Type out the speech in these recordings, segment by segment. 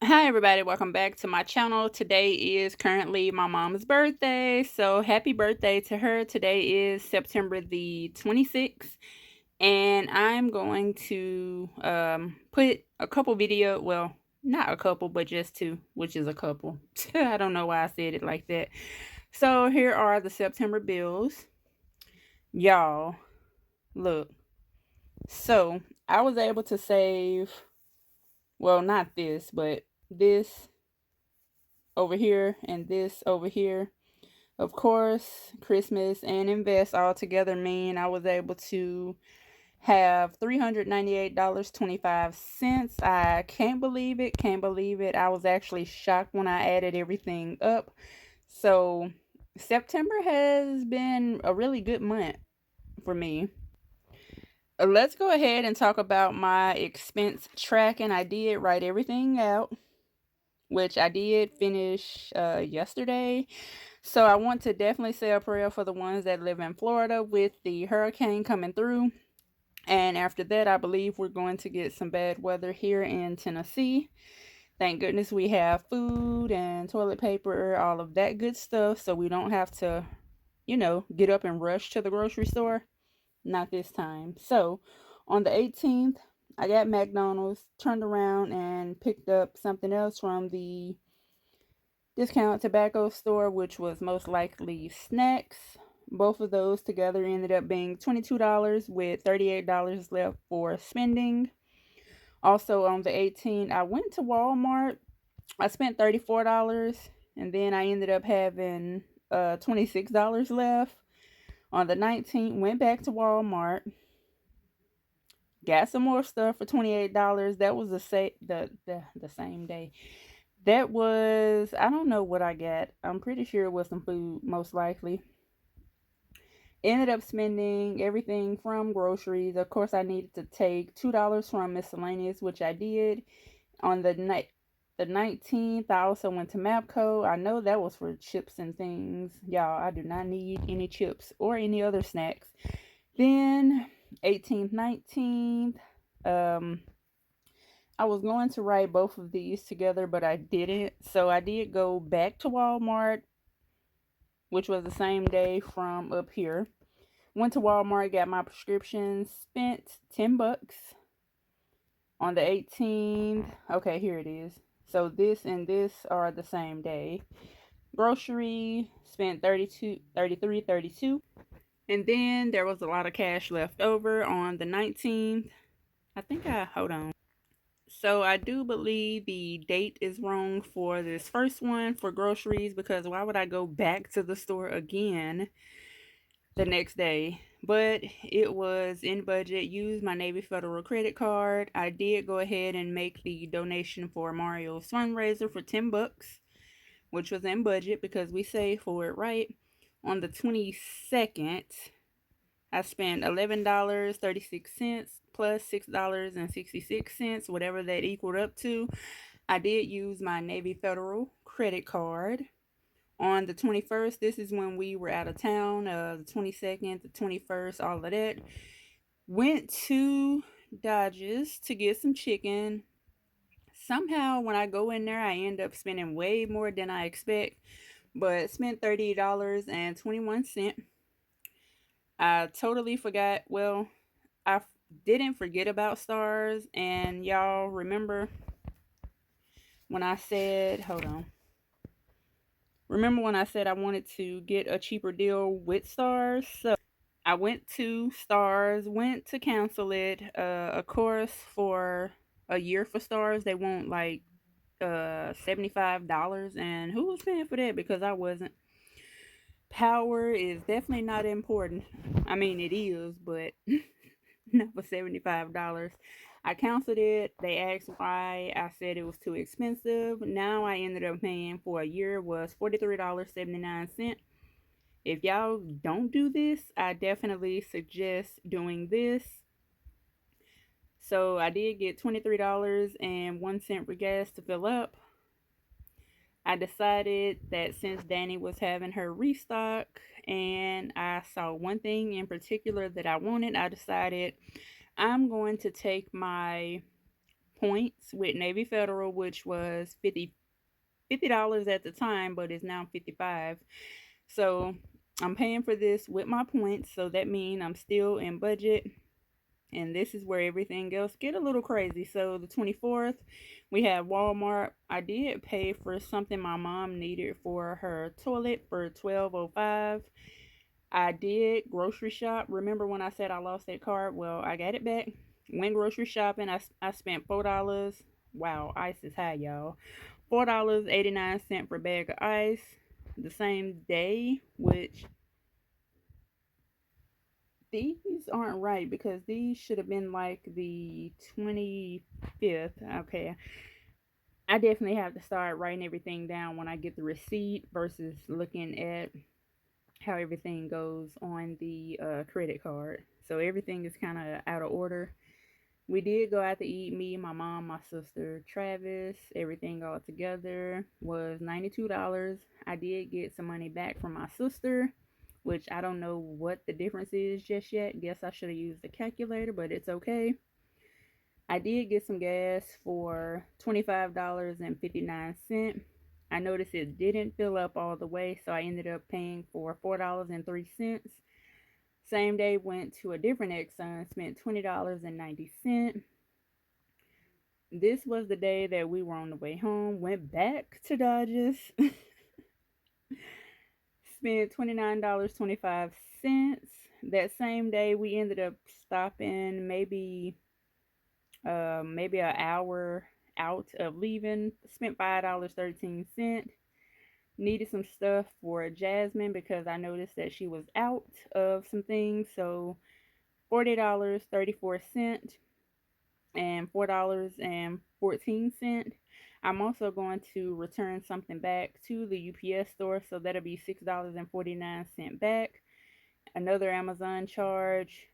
Hi everybody, welcome back to my channel. Today is currently my mom's birthday, so happy birthday to her. Today is September the 26th, and I'm going to put a couple video, well, not a couple, but just two, which is a couple. I don't know why I said it like that. So here are the September bills. Y'all, look. So I was able to save, well, not this, but this over here and this over here. Of course, Christmas and invest all together mean I was able to have $398.25. I can't believe it. Can't believe it. I was actually shocked when I added everything up. So September has been a really good month for me. Let's go ahead and talk about my expense tracking. I did write everything out, which I did finish yesterday. So I want to definitely say a prayer for the ones that live in Florida with the hurricane coming through. And after that, I believe we're going to get some bad weather here in Tennessee. Thank goodness we have food and toilet paper, all of that good stuff, so we don't have to, get up and rush to the grocery store. Not this time. So on the 18th, I got McDonald's, turned around and picked up something else from the discount tobacco store, which was most likely snacks. Both of those together ended up being $22 with $38 left for spending. Also on the 18th, I went to Walmart. I spent $34 and then I ended up having $26 left. On the 19th, went back to Walmart. Got some more stuff for $28. That was the same day. That was, I don't know what I got. I'm pretty sure it was some food, most likely. Ended up spending everything from groceries. Of course, I needed to take $2 from miscellaneous, which I did. On the 19th, I also went to Mapco. I know that was for chips and things. Y'all, I do not need any chips or any other snacks. Then 18th, 19th, I was going to write both of these together, but I didn't. So I did go back to Walmart, which was the same day from up here. Went to Walmart, got my prescriptions, spent $10 on the 18th. Okay, here it is. So this and this are the same day. Grocery, spent 32, 33, 32. And then there was a lot of cash left over on the 19th. Hold on. So I do believe the date is wrong for this first one for groceries, because why would I go back to the store again the next day? But it was in budget. Used my Navy Federal credit card. I did go ahead and make the donation for Mario's fundraiser for $10, which was in budget because we saved for it, right? On the 22nd, I spent $11.36 plus $6.66, whatever that equaled up to. I did use my Navy Federal credit card. On the 21st, this is when we were out of town, the 22nd, the 21st, all of that. Went to Dodge's to get some chicken. Somehow, when I go in there, I end up spending way more than I expect, but spent $30.21. I totally forgot. Well, I didn't forget about stars, and y'all remember when I said, hold on. Remember when I said I wanted to get a cheaper deal with stars? So I went to stars, went to cancel it. Of course, for a year for stars, they want like $75, and who was paying for that? Because I wasn't. Power is definitely not important. I mean, it is, but not for $75. I canceled it. They asked why. I said it was too expensive. Now I ended up paying for a year was $43.79. If y'all don't do this, I definitely suggest doing this. So I did get $23.01 for gas to fill up. I decided that since Danny was having her restock and I saw one thing in particular that I wanted, I decided I'm going to take my points with Navy Federal, which was $50 at the time, but it's now 55. So I'm paying for this with my points, so that means I'm still in budget. And this is where everything else get a little crazy. So the 24th, we have Walmart. I did pay for something my mom needed for her toilet for $12.05. I did grocery shop. Remember when I said I lost that card? Well, I got it back. Went grocery shopping. I spent $4. Wow, ice is high, y'all. $4.89 for a bag of ice. The same day, which these aren't right because these should have been like the 25th. Okay. I definitely have to start writing everything down when I get the receipt versus looking at how everything goes on the credit card. So everything is kind of out of order. We did go out to eat. Me, my mom, my sister, Travis. Everything all together was $92. I did get some money back from my sister, which I don't know what the difference is just yet. Guess I should have used the calculator, but it's okay. I did get some gas for $25.59. I noticed it didn't fill up all the way, so I ended up paying for $4.03. Same day, went to a different Exxon, spent $20.90. This was the day that we were on the way home, went back to Dodges, spent $29.25. That same day, we ended up stopping maybe an hour out of leaving, spent $5.13. Needed some stuff for Jasmine because I noticed that she was out of some things, so $40.34 and $4.14. I'm also going to return something back to the UPS store, so that'll be $6.49 back. Another Amazon charge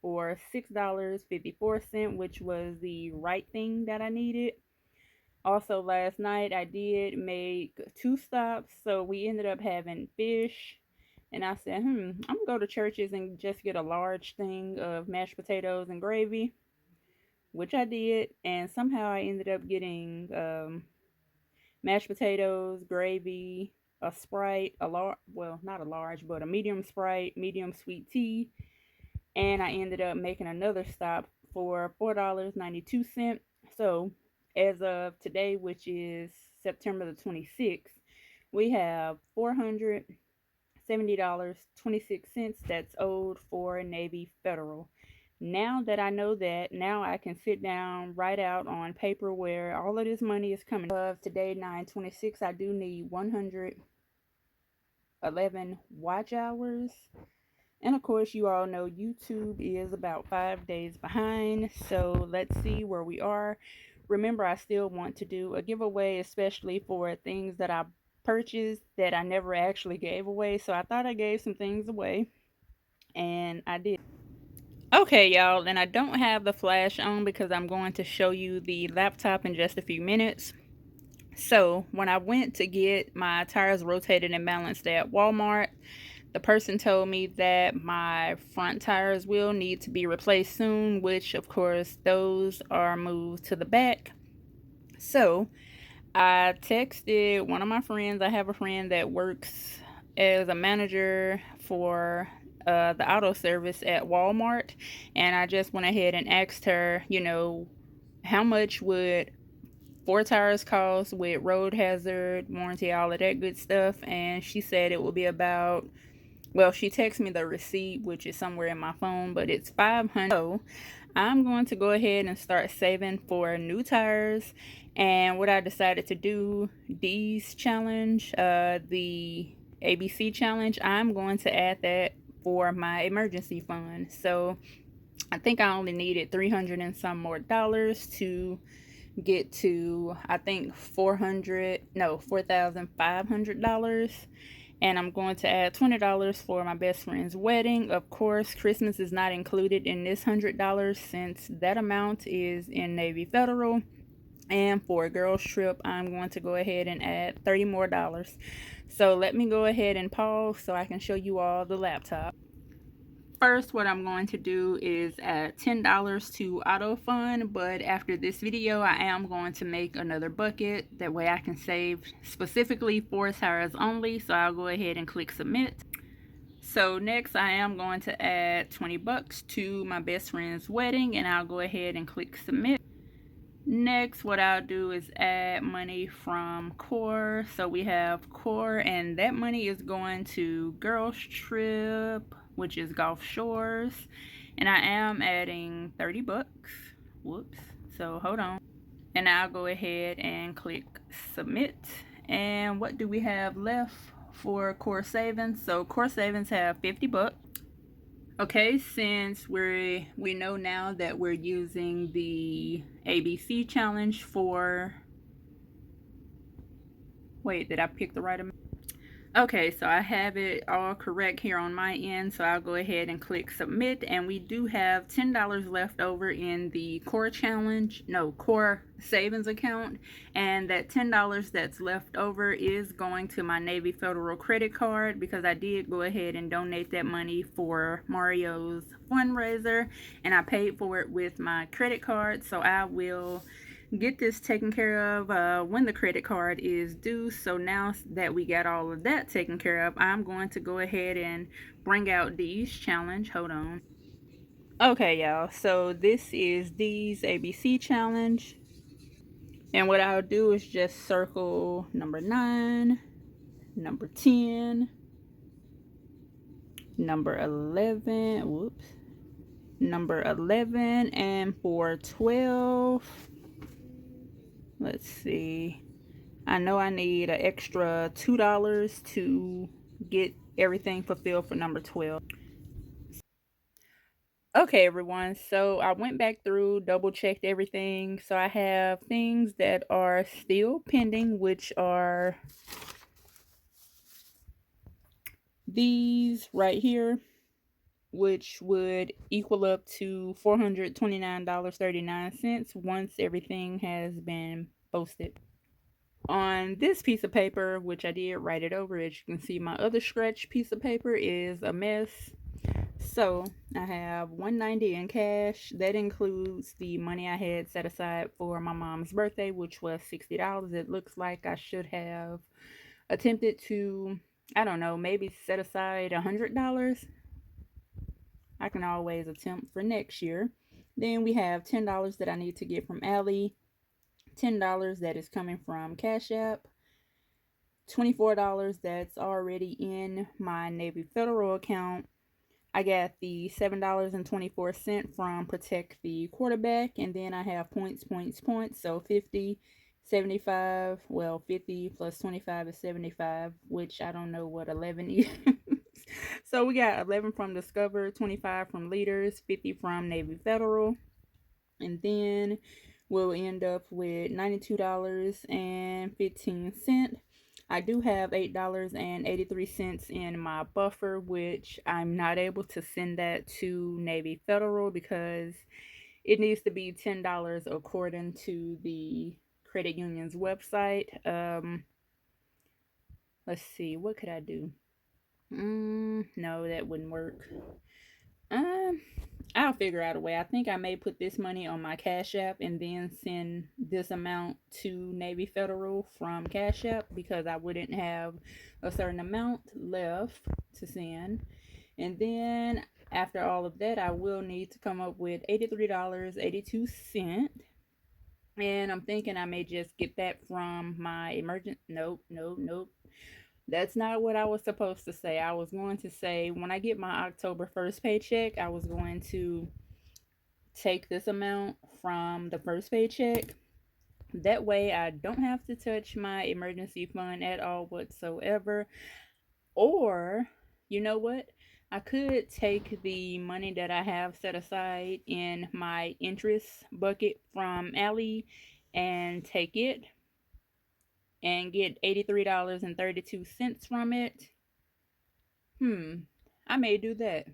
for $6.54, which was the right thing that I needed. Also, last night I did make 2 stops, so we ended up having fish. And I said, I'm gonna go to Church's and just get a large thing of mashed potatoes and gravy, which I did. And somehow I ended up getting mashed potatoes, gravy, a Sprite, not a large, but a medium Sprite, medium sweet tea. And I ended up making another stop for $4.92. So as of today, which is September the 26th, we have $470.26 that's owed for Navy Federal. Now that I know that, now I can sit down, write out on paper where all of this money is coming. Of today, 9/26, I do need 111 watch hours. And of course, you all know YouTube is about 5 days behind. So let's see where we are. Remember, I still want to do a giveaway, especially for things that I purchased that I never actually gave away. So I thought I gave some things away, and I did. Okay, y'all, and I don't have the flash on because I'm going to show you the laptop in just a few minutes. So when I went to get my tires rotated and balanced at Walmart, the person told me that my front tires will need to be replaced soon, which of course those are moved to the back. So I texted one of my friends. I have a friend that works as a manager for the auto service at Walmart, and I just went ahead and asked her, how much would 4 tires cost with road hazard warranty, all of that good stuff. And she said it would be about, she texted me the receipt, which is somewhere in my phone, but it's $500. So I'm going to go ahead and start saving for new tires. And what I decided to do, Dee's challenge, the ABC challenge, I'm going to add that for my emergency fund. So I think I only needed $300 and some more to get to, I think, $4,500. And I'm going to add $20 for my best friend's wedding. Of course, Christmas is not included in this $100 since that amount is in Navy Federal. And for a girl's trip, I'm going to go ahead and add $30 more. So let me go ahead and pause so I can show you all the laptop. first, what I'm going to do is add $10 to auto fund, but after this video I am going to make another bucket, that way I can save specifically for tires only. So I'll go ahead and click submit. So next I am going to add 20 bucks to my best friend's wedding, and I'll go ahead and click submit. Next, what I'll do is add money from core. So we have core, and that money is going to girls trip, which is Gulf Shores, and I am adding 30 bucks. Whoops. So hold on. And I'll go ahead and click submit. And what do we have left for core savings? So core savings have 50 bucks. Okay, since we know now that we're using the ABC challenge for, wait, did I pick the right amount? Okay, so I have it all correct here on my end, so I'll go ahead and click submit. And we do have $10 left over in the core challenge, no, core savings account, and that $10 that's left over is going to my Navy Federal credit card, because I did go ahead and donate that money for Mario's fundraiser, and I paid for it with my credit card. So I will get this taken care of when the credit card is due. So now that we got all of that taken care of, I'm going to go ahead and bring out Dee's challenge. Hold on. Okay, y'all, so this is Dee's ABC challenge, and what I'll do is just circle number 9, number 10, number 11, whoops, number 11, and for 12, let's see, I know I need an extra $2 to get everything fulfilled for number 12. Okay, everyone, so I went back through, double checked everything. So I have things that are still pending, which are these right here, which would equal up to $429.39 once everything has been posted. On this piece of paper, which I did write it over, as you can see, my other scratch piece of paper is a mess. So I have $190 in cash. That includes the money I had set aside for my mom's birthday, which was $60. It looks like I should have attempted to, I don't know, maybe set aside $100. I can always attempt for next year. Then we have $10 that I need to get from Allie, $10 that is coming from Cash App, $24 that's already in my Navy Federal account. I got the $7.24 from Protect the Quarterback, and then I have points, so 50, 75, well, 50 plus 25 is 75, which I don't know what 11 is. So we got 11 from Discover, 25 from Leaders, 50 from Navy Federal, and then we'll end up with $92.15. I do have $8.83 in my buffer, which I'm not able to send that to Navy Federal because it needs to be $10 according to the credit union's website. Let's see, what could I do? No, that wouldn't work. I'll figure out a way. I think I may put this money on my Cash App and then send this amount to Navy Federal from Cash App, because I wouldn't have a certain amount left to send. And then after all of that, I will need to come up with $83.82. And I'm thinking I may just get that from my nope. That's not what I was supposed to say. I was going to say when I get my October 1st paycheck, I was going to take this amount from the first paycheck. That way I don't have to touch my emergency fund at all whatsoever. Or, you know what? I could take the money that I have set aside in my interest bucket from Allie and take it and get $83.32 from it. I may do that.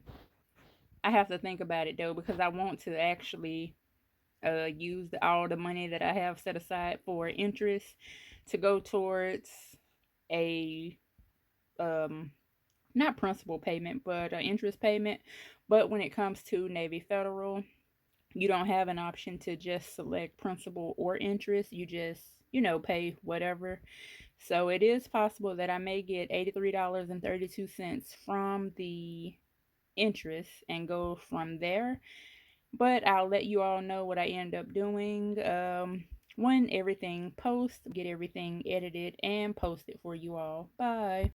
I have to think about it though, because I want to actually use all the money that I have set aside for interest to go towards a not principal payment, but interest payment. But when it comes to Navy Federal, you don't have an option to just select principal or interest. You just, pay whatever. So it is possible that I may get $83.32 from the interest and go from there. But I'll let you all know what I end up doing when everything posts, get everything edited and posted for you all. Bye.